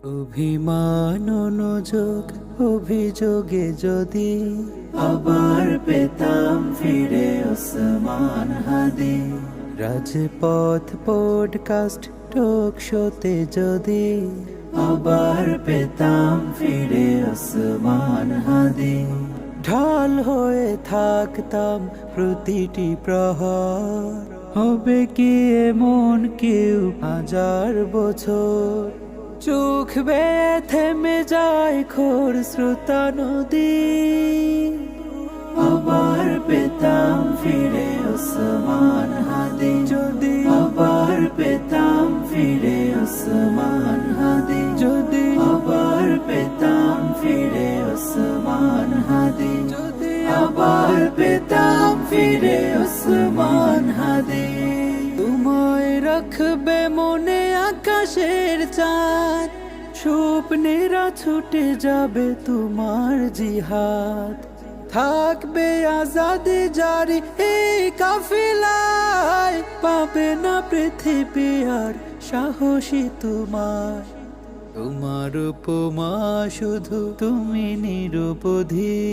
অভিমান অনুযোগ অভিযোগে যদি আবার পেতাম ফিরে ওসমান হাদি, রাজপথ পডকাস্ট টক শোতে যদি আবার পেতাম ফিরে ওসমান হাদি, ঢাল হয়ে থাকতাম প্রতিটি প্রহর। হবে কি এমন কেউ 1000 বছর, চোখ বেয়ে থেমে যায় খোর স্রোতা নদী, আবার পেতাম ফিরে ওসমান হাদি যদি, আবার পেতাম ফিরে ওসমান হাদি যদি, আবার পেতাম ফিরে ওসমান হাদি যদি, আবার পেতাম ফিরে ওসমান হাদি। তোমায় রাখবে মনে আকাশের চাঁদ, স্বপ্নেরা ছুটে যাবে তোমার জিহাদ, থাকবে আজাদি জারি এই কাফিলায়, পাবে না পৃথিবী আর সাহসী তোমার। তোমার উপমা শুধু তুমি নিরুপধি,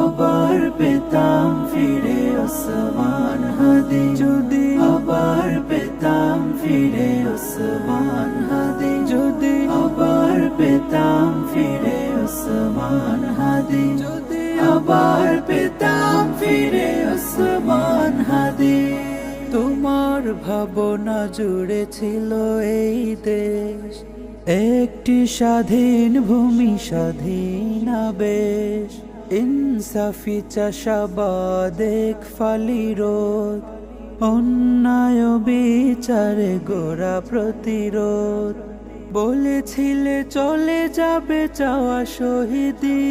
আবার পেতাম ফিরে ওসমান হাদি যদি, আবার পেতাম ফিরে ওসমান হাদি যদি, আবার পেতাম ফিরে ওসমান হাদি যদি, আবার পেতাম ফিরে ওসমান হাদি। তোমার ভাবনা জুড়ে ছিল এই দেশ, একটি স্বাধীন ভূমি, স্বাধীন আবেশ, ইনসাফি চাষাবাদ এক ফালি রোদ, অন্যায় বিচারে গোড়া প্রতিরোধ। বলেছিলে চলে যাবে চাওয়া শহীদি,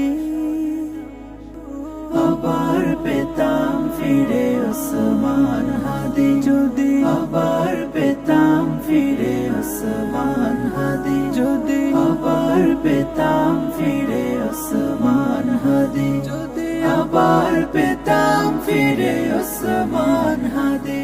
আবার পেতাম ফিরে ওসমান হাদি যদি, আবার পেতাম ফিরে ওসমান হাদি যদি, আবার পেতাম ফিরে ওসমান হাদি যদি, আবার পেতাম ফিরে ওসমান হাদি।